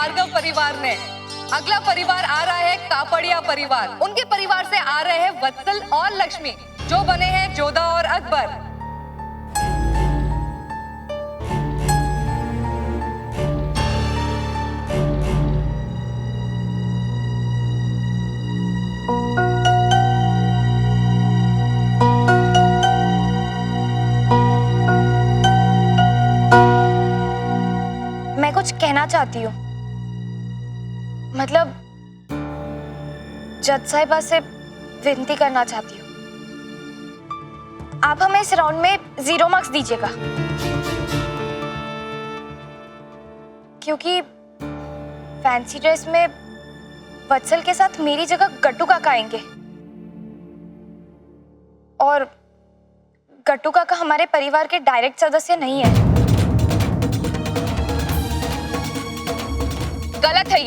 भार्गव परिवार ने। अगला परिवार आ रहा है कापड़िया परिवार। उनके परिवार से आ रहे हैं वत्सल और लक्ष्मी, जो बने हैं जोधा और अकबर। मैं कुछ कहना चाहती हूँ, मतलब जज साहिबा से विनती करना चाहती हूँ, आप हमें इस राउंड में 0 मार्क्स दीजिएगा, क्योंकि फैंसी ड्रेस में वत्सल के साथ मेरी जगह गट्टू काका आएंगे और गट्टू काका हमारे परिवार के डायरेक्ट सदस्य नहीं है। गलत है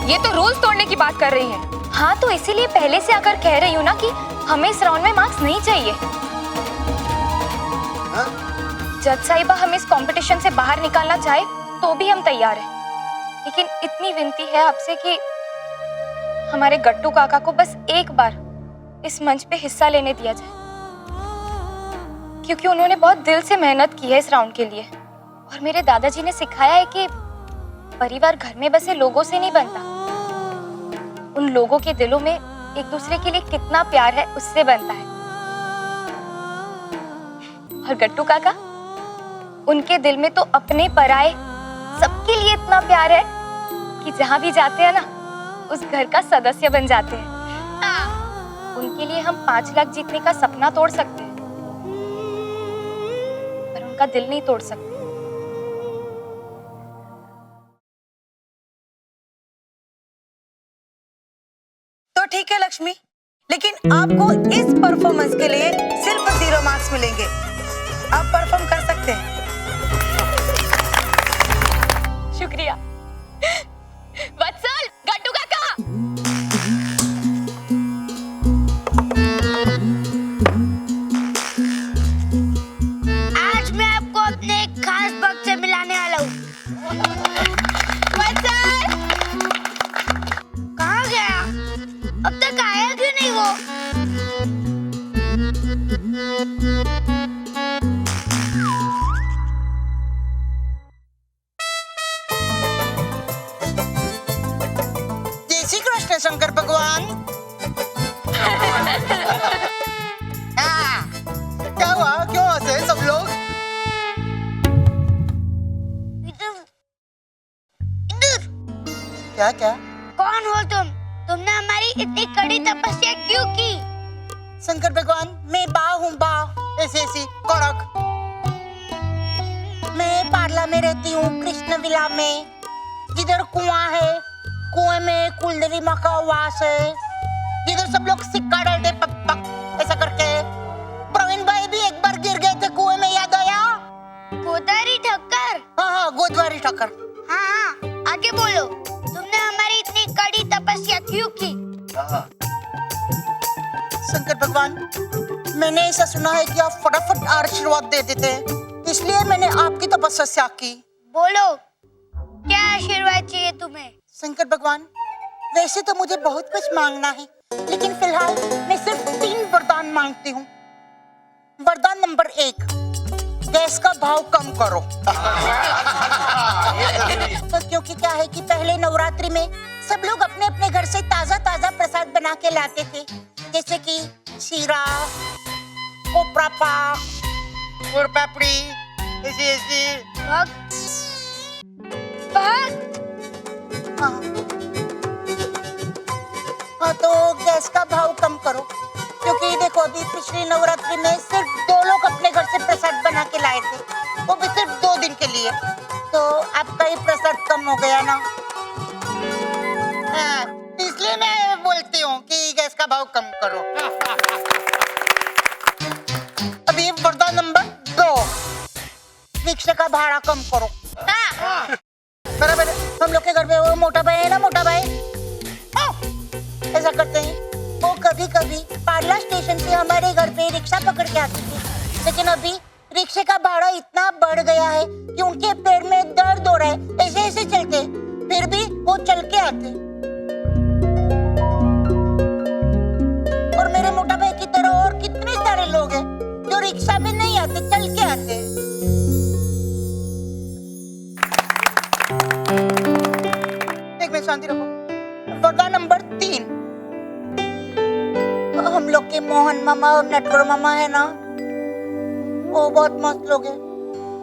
ये तो रूल्स तोड़ने की बात कर रही है। हाँ, तो इसीलिए पहले से आकर कह रही हूँ ना कि हमें इस राउंड में मार्क्स नहीं चाहिए। जज साहिबा हमें इस कंपटीशन से बाहर निकालना चाहे तो भी हम तैयार हैं, लेकिन इतनी विनती है आपसे कि हमारे गट्टू काका को बस एक बार इस मंच पे हिस्सा लेने दिया जाए, क्योंकि उन्होंने बहुत दिल से मेहनत की है इस राउंड के लिए। और मेरे दादाजी ने सिखाया है कि परिवार घर में बसे लोगों से नहीं बनता, उन लोगों के दिलों में एक दूसरे के लिए कितना प्यार है उससे बनता है। और गट्टू काका, उनके दिल में तो अपने पराए सबके लिए इतना प्यार है कि जहां भी जाते हैं ना, उस घर का सदस्य बन जाते हैं। उनके लिए हम 5 लाख जीतने का सपना तोड़ सकते हैं, पर उनका दिल नहीं तोड़ सकते। तो ठीक है लक्ष्मी, लेकिन आपको इस परफॉर्मेंस के लिए सिर्फ 0 मार्क्स मिलेंगे। आप परफॉर्म कर सकते हैं। शुक्रिया। वत्सल, गट्टू काका। आज मैं आपको अपने एक खास भक्त से मिलाने वाला हूँ। वत्सल! कहाँ गया? अब तक आया क्यों नहीं वो? जय श्री कृष्ण शंकर भगवान। क्या हुआ? क्यों हंसे सब लोग? इधर इधर क्या क्या? कौन हो तुम? तुमने हमारी इतनी कड़ी तपस्या क्यों की? शंकर भगवान, मैं बा हूँ, बा ऐसी कड़क। मैं पार्ला में रहती हूँ, कृष्ण विला में, जिधर कुआं है, कुएं में कुलदेवी माँ का वास है, जिधर सब लोग सिक्का डालते पक पक ऐसा करके। प्रवीण भाई भी एक बार गिर गए थे कुएं में, याद आया? गोदारी ठक्कर। हाँ, गोदवारी ठक्कर। हाँ, आगे बोलो। तुमने हमारी इतनी कड़ी तपस्या क्यों की? शंकर भगवान, मैंने ऐसा सुना है कि आप फटाफट आशीर्वाद दे देते हैं, इसलिए मैंने आपकी तपस्या की। बोलो, क्या आशीर्वाद चाहिए तुम्हें? शंकर भगवान, वैसे तो मुझे बहुत कुछ मांगना है, लेकिन फिलहाल मैं सिर्फ 3 वरदान मांगती हूँ। वरदान नंबर 1, गैस का भाव कम करो। तो क्योंकि क्या है कि पहले नवरात्रि में सब लोग अपने अपने घर से ताजा ताजा प्रसाद बना के लाते थे, जैसे कि शीरा, कोपरा पाक, गुड़ पापड़ी, ऐसी। भक्त, भक्त। हाँ, तो गैस का भाव कम करो, क्योंकि देखो अभी पिछली नवरात्रि में सिर्फ 2 लोग अपने घर से प्रसाद बना के लाए थे, वो भी सिर्फ 2 दिन के लिए, तो आपका ये प्रसाद कम हो गया ना। हाँ, इसलिए मैं बोलती हूँ कि गैस का भाव कम करो। अभी वरदान नंबर 2, रिक्शे का भाड़ा कम करो। बराबर, हम लोग के घर में वो मोटा भाई है ना, मोटा भाई, ऐसा करते हैं, वो कभी कभी पार्ला स्टेशन से हमारे घर पे रिक्शा पकड़ के आते थे, लेकिन अभी रिक्शे का भाड़ा इतना बढ़ गया है कि उनके पैर में दर्द हो रहा है, ऐसे ऐसे चलते, फिर भी वो चल के आते। और मेरे मोटा भाई की तरह और कितने सारे लोग हैं जो रिक्शा में नहीं आते, चल के आते। एक मिनट शांति रखो। वगा नंबर 3, हम लोग के मोहन मामा और नटवर मामा है ना, वो बहुत मस्त लोग हैं।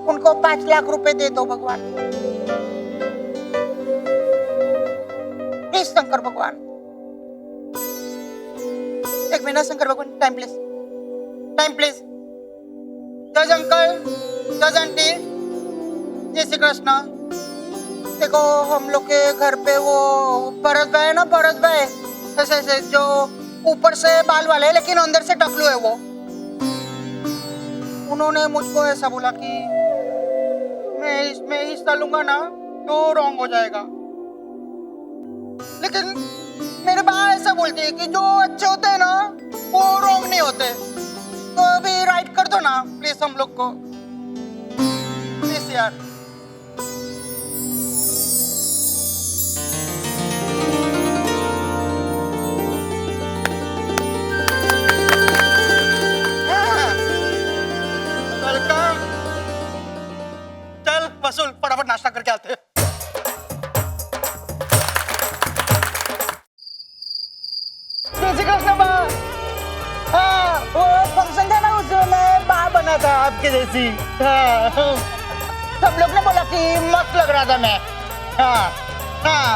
उनको 5 लाख रुपए दे दो भगवान, प्लीज शंकर भगवान। एक मिनट शंकर भगवान, टाइम प्लीज, टाइम प्लीज। जज अंकल, जज आंटी, जय श्री कृष्णा। देखो हम लोग के घर पे वो भरत भाई है ना, भरत भाई, ऐसे ऐसे जो ऊपर से बाल वाले लेकिन अंदर से टकलू है वो, उन्होंने मुझको ऐसा बोला कि मैं इसमें हिस्सा लूंगा ना तो रॉन्ग हो जाएगा। लेकिन मेरे बा ऐसा बोलते हैं कि जो अच्छे होते हैं ना वो रॉन्ग नहीं होते, तो अभी राइट कर दो ना प्लीज हम लोग को, प्लीज यार। चल वसूल, फटाफट नाश्ता करके आते हैं। जय श्री कृष्ण बा। हाँ, वो फंक्शन था ना उसमें बा बना था आपके जैसी। हाँ, सब लोग ने बोला कि मस्त लग रहा था मैं। हाँ, हाँ,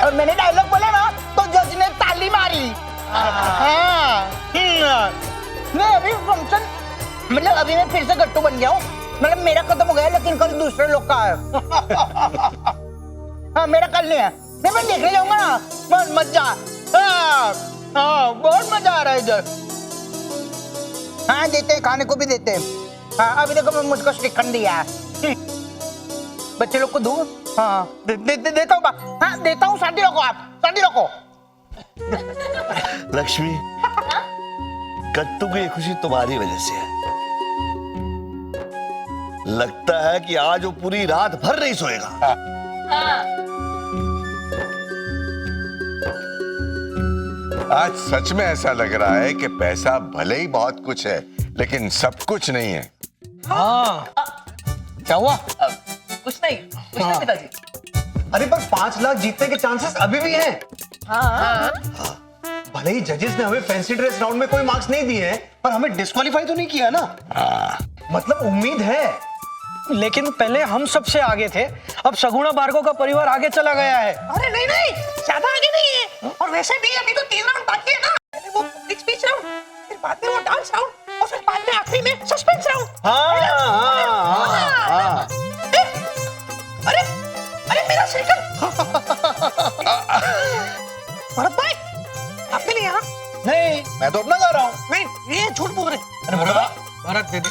और मैंने डायलॉग बोला ना तो जज ने ताली मारी। हाँ, मैं अभी फंक्शन मतलब अभी मैं फिर से गट्टू बन गया हूँ। मतलब मेरा खत्म हो गया लेकिन कल दूसरे लोग का है। हाँ, मेरा कल नहीं है। नहीं, मैं देखने जाऊंगा ना, बहुत मजा। हाँ, हाँ, बहुत मजा आ रहा है इधर। हाँ, देते हैं, खाने को भी देते हैं। हाँ, अभी देखो मैं मुझको श्रीखंड दिया है। बच्चे लोग को दूं? हाँ, देता हूँ। हाँ, देता हूँ। शांति रखो आप, शांति रखो। लक्ष्मी, कट्टू की ये खुशी तुम्हारी वजह से है। लगता है कि आज वो पूरी रात भर नहीं सोएगा। आज सच में ऐसा लग रहा है कि पैसा भले ही बहुत कुछ है लेकिन सब कुछ नहीं है। हाँ, क्या हुआ? कुछ नहीं पिताजी। अरे पर 5 लाख जीतने के चांसेस अभी भी हैं। हाँ। भले ही जजेस ने हमें फैंसी ड्रेस राउंड में कोई मार्क्स नहीं दिए हैं, पर हमें डिस्क्वालीफाई तो नहीं किया ना। मतलब उम्मीद है। लेकिन पहले हम सबसे आगे थे, अब सगुणा भार्गव का परिवार आगे चला गया है। अरे नहीं नहीं, ज्यादा आगे नहीं है। और वैसे भी अभी तो 3 राउंड बाकी है ना। पहले वो पब्लिक स्पीच राउंड, फिर बाद में वो डांस राउंड, और फिर बाद में आखिरी में सस्पेंस राउंड। अरे अरे मेरा साइकिल। भरत भाई आपके लिए यहाँ? नहीं, मैं तो अपना गा रहा हूँ। नहीं, ये झूठ बोल रहे। अरे मोटा भाई, भरत दे दे।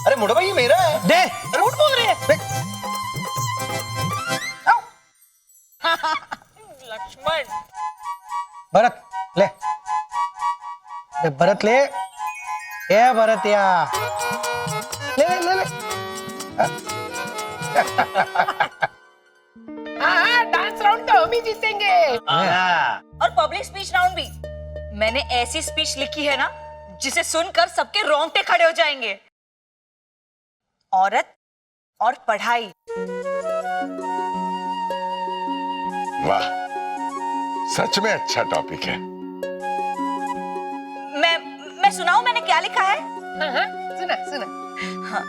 अरे मोटा भाई, ये मेरा है। दे। झूठ बोल रहे हैं। लक्ष्मण। भरत ले, ले भरत ले, ये भरत या ले ले ले ले। हाँ, डांस राउंड तो हम ही जीतेंगे। और पब्लिक स्पीच राउंड भी। मैंने ऐसी स्पीच लिखी है ना जिसे सुनकर सबके रोंगटे खड़े हो जाएंगे। औरत और पढ़ाई। वाह, सच में अच्छा टॉपिक है। मैं सुनाऊं मैंने क्या लिखा है? सुना सुना। हाँ।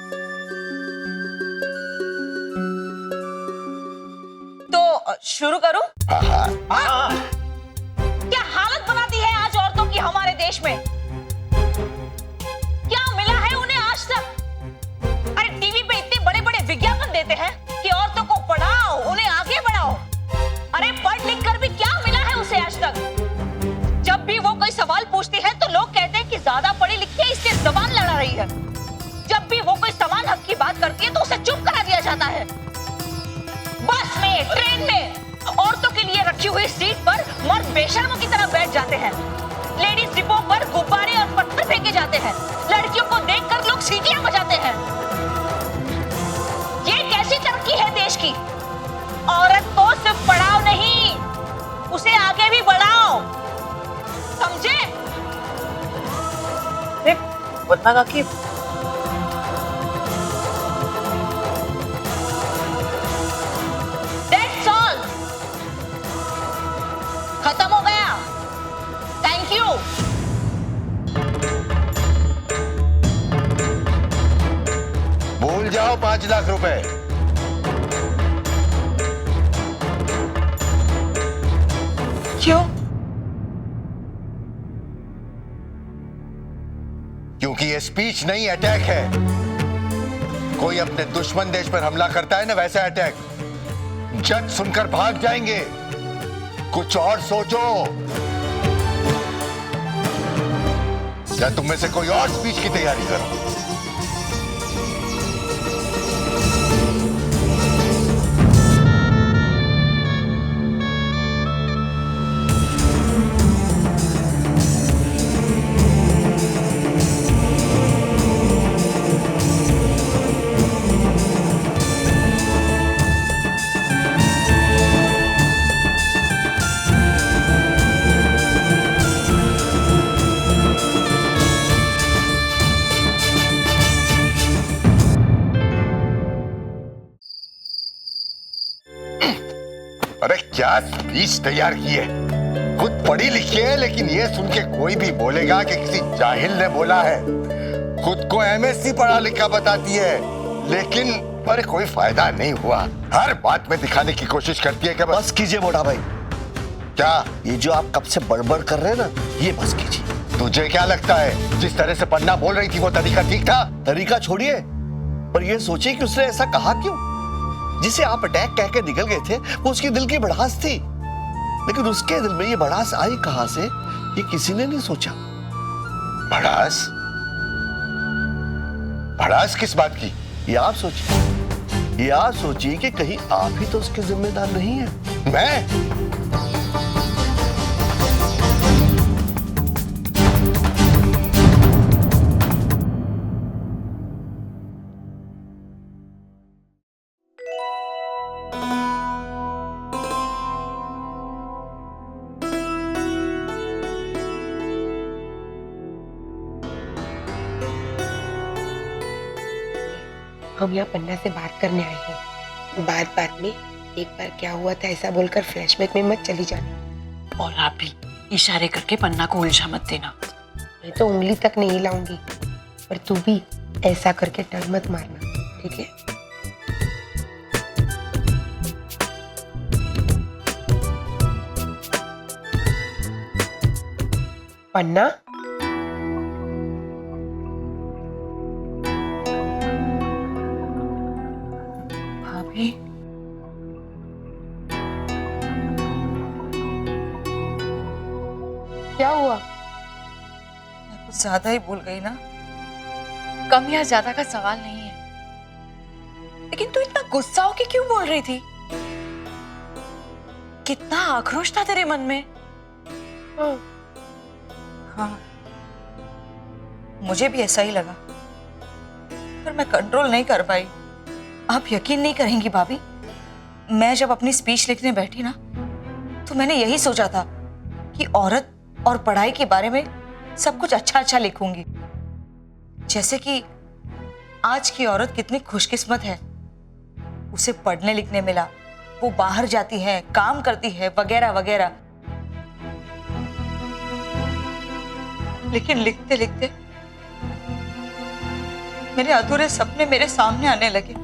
तो शुरू करूं? हाँ। क्या हालत बनाती है आज औरतों की हमारे देश में? क्या मिला है उन्हें आज तक? अरे टीवी पे इतने बड़े बड़े विज्ञापन देते हैं कि औरतों को पढ़ाओ, उन्हें आगे बढ़ाओ। अरे पढ़ लिख कर भी क्या मिला है उसे आज तक? जब भी वो कोई सवाल पूछती है तो लोग कहते हैं कि ज्यादा पढ़ी लिखी है इसलिए जबान लड़ा रही है। जब भी वो कोई समान हक की बात करती है तो उसे चुप करा दिया जाता है। बस में, ट्रेन में औरतों के लिए रखी हुई सीट पर मर्द बेशर्मों की तरह बैठ जाते हैं। लेडीज डिपो पर गुब्बारे और पत्थर फेंके जाते हैं। लड़कियों को देखकर लोग सीटियां बजाते हैं। ये कैसी तरक्की है देश की? वरना काकी दैट्स ऑल, खत्म हो गया। Thank you. भूल जाओ 5 लाख रुपए। क्यों? क्योंकि ये स्पीच नहीं अटैक है। कोई अपने दुश्मन देश पर हमला करता है ना, वैसा अटैक। जज सुनकर भाग जाएंगे। कुछ और सोचो, या तुम में से कोई और स्पीच की तैयारी करो। अरे क्या स्पीच तैयार की है। खुद पढ़ी लिखी है, लेकिन ये सुन के कोई भी बोलेगा कि किसी जाहिल ने बोला है। खुद को एमएससी पढ़ा लिखा बताती है, लेकिन पर कोई फायदा नहीं हुआ। हर बात में दिखाने की कोशिश करती है कि बस कीजिए मोटा भाई। क्या ये जो आप कब से बड़बड़ कर रहे हैं ना, ये बस कीजिए। तुझे क्या लगता है जिस तरह से पन्ना बोल रही थी वो तरीका ठीक था? तरीका छोड़िए, पर ये सोचिए कि उसने ऐसा कहा क्यों। जिसे आप अटैक कह के निकल गए थे, वो उसके दिल की भड़ास थी, लेकिन उसके दिल में ये भड़ास आई कहां से, ये किसी ने नहीं सोचा। भड़ास? भड़ास किस बात की? ये आप सोचिए, ये आप सोचिए कि कहीं आप ही तो उसके जिम्मेदार नहीं है। मैं? हम यहाँ पन्ना से बात करने आए हैं। बात बात में एक बार क्या हुआ था ऐसा बोलकर फ्लैशबैक में मत चली जाना। और आप भी इशारे करके पन्ना को उलझा मत देना। मैं तो उंगली तक नहीं हिलाऊंगी, पर तू भी ऐसा करके टर्न मत मारना, ठीक है? पन्ना, भाभी, क्या हुआ? मैं कुछ ज्यादा ही भूल गई ना। कम या ज्यादा का सवाल नहीं है, लेकिन तू इतना गुस्सा होके क्यों बोल रही थी? कितना आक्रोश था तेरे मन में। हाँ, मुझे भी ऐसा ही लगा, पर मैं कंट्रोल नहीं कर पाई। आप यकीन नहीं करेंगी भाभी, मैं जब अपनी स्पीच लिखने बैठी ना, तो मैंने यही सोचा था कि औरत और पढ़ाई के बारे में सब कुछ अच्छा अच्छा लिखूंगी। जैसे कि आज की औरत कितनी खुशकिस्मत है, उसे पढ़ने लिखने मिला, वो बाहर जाती है, काम करती है, वगैरह वगैरह। लेकिन लिखते लिखते मेरे अधूरे सपने मेरे सामने आने लगे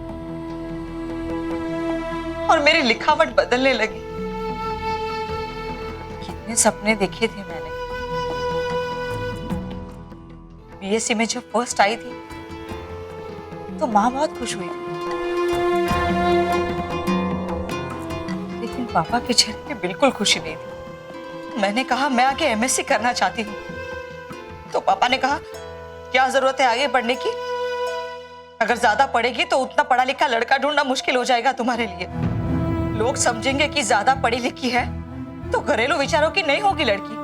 और मेरी लिखावट बदलने लगी। कितने सपने देखे थे मैंने। बीएससी में जब फर्स्ट आई थी तो माँ बहुत खुश हुई थी, लेकिन पापा के चेहरे पे बिल्कुल खुशी नहीं थी। मैंने कहा मैं आगे एमएससी करना चाहती हूँ, तो पापा ने कहा क्या जरूरत है आगे पढ़ने की, अगर ज्यादा पढ़ेगी तो उतना पढ़ा लिखा लड़का ढूंढना मुश्किल हो जाएगा तुम्हारे लिए। लोग समझेंगे कि ज्यादा पढ़ी लिखी है तो घरेलू विचारों की नहीं होगी लड़की।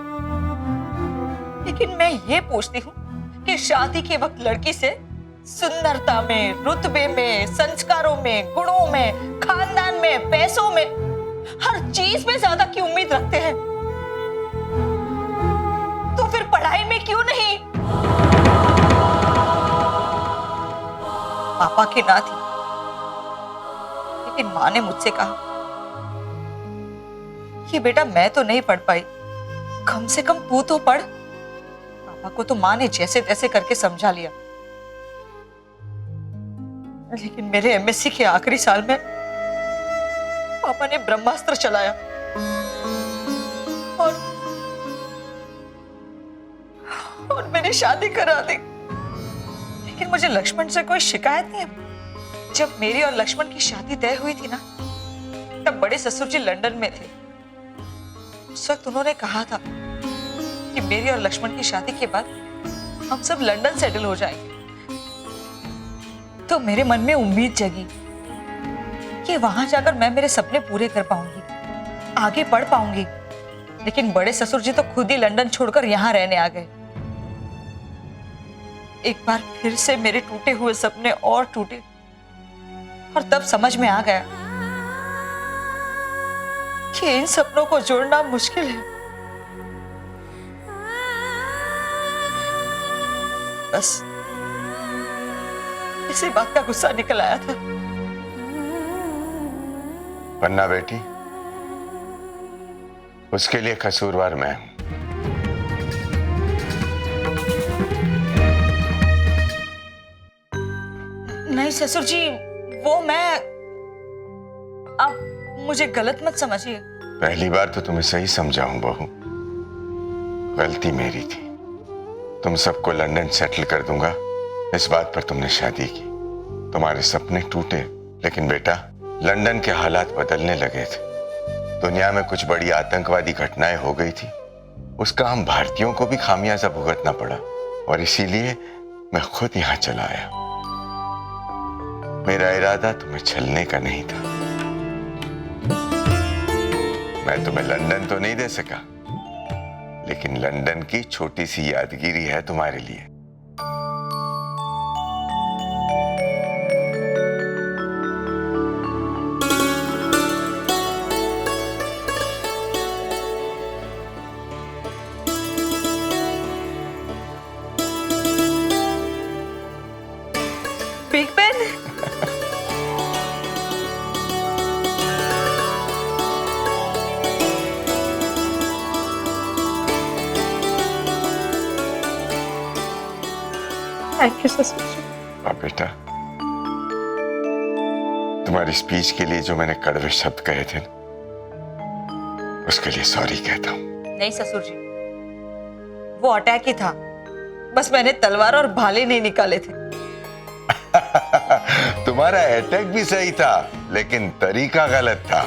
लेकिन मैं ये पूछती हूँ कि शादी के वक्त लड़की से सुंदरता में, रुतबे में, संस्कारों में, गुणों में, खानदान में, पैसों में, हर चीज में ज्यादा की उम्मीद रखते हैं, तो फिर पढ़ाई में क्यों नहीं? पापा की ना थी, लेकिन माँ ने मुझसे कहा कि बेटा मैं तो नहीं पढ़ पाई, कम से कम तू तो पढ़। पापा को तो माँ ने जैसे तैसे करके समझा लिया, लेकिन मेरे एमएससी के आखिरी साल में पापा ने ब्रह्मास्त्र चलाया और मैंने शादी करा दी। लेकिन मुझे लक्ष्मण से कोई शिकायत नहीं है। जब मेरी और लक्ष्मण की शादी तय हुई थी ना, तब बड़े ससुर जी लंदन में थे। उस वक्त उन्होंने कहा था कि मेरी और लक्ष्मण की शादी के बाद हम सब लंदन सेटल हो जाएंगे। तो मेरे मन में उम्मीद जगी कि वहां जाकर मैं मेरे सपने पूरे कर पाऊंगी, आगे बढ़ पाऊंगी। लेकिन बड़े ससुर जी तो खुद ही लंदन छोड़कर यहाँ रहने आ गए। एक बार फिर से मेरे टूटे हुए सपने और टूटे, और तब समझ में आ गया कि इन सपनों को जोड़ना मुश्किल है। बस इसी बात का गुस्सा निकल आया था। वरना बेटी, उसके लिए कसूरवार मैं हूं। नहीं ससुर जी, वो मैं, आप मुझे गलत मत समझिए। पहली बार तो तुम्हें सही समझाऊं बहू, गलती मेरी थी। तुम सबको लंदन सेटल कर दूंगा, इस बात पर तुमने शादी की। तुम्हारे सपने टूटे, लेकिन बेटा लंदन के हालात बदलने लगे थे। दुनिया में कुछ बड़ी आतंकवादी घटनाएं हो गई थी, उसका हम भारतीयों को भी खामियाजा भुगतना पड़ा, और इसीलिए मैं खुद यहां चला आया। मेरा इरादा तुम्हें छलने का नहीं था। मैं तुम्हें लंदन तो नहीं दे सका, लेकिन लंदन की छोटी सी यादगिरी है तुम्हारे लिए। बिग बेन, थैंक यू ससुर जी। अब बेटा, तुम्हारी स्पीच के लिए जो मैंने कड़वे शब्द कहे थे ना, उसके लिए सॉरी कहता हूं। नहीं ससुर जी, वो अटैक ही था, बस मैंने तलवार और भाले नहीं निकाले थे। तुम्हारा अटैक भी सही था, लेकिन तरीका गलत था।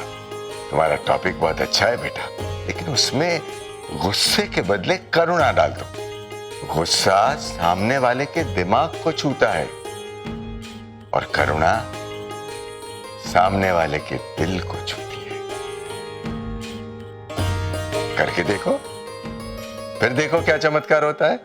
तुम्हारा टॉपिक बहुत अच्छा है बेटा, लेकिन उसमें गुस्से के बदले करुणा डाल दो। गुस्सा सामने वाले के दिमाग को छूता है, और करुणा सामने वाले के दिल को छूती है। करके देखो, फिर देखो क्या चमत्कार होता है।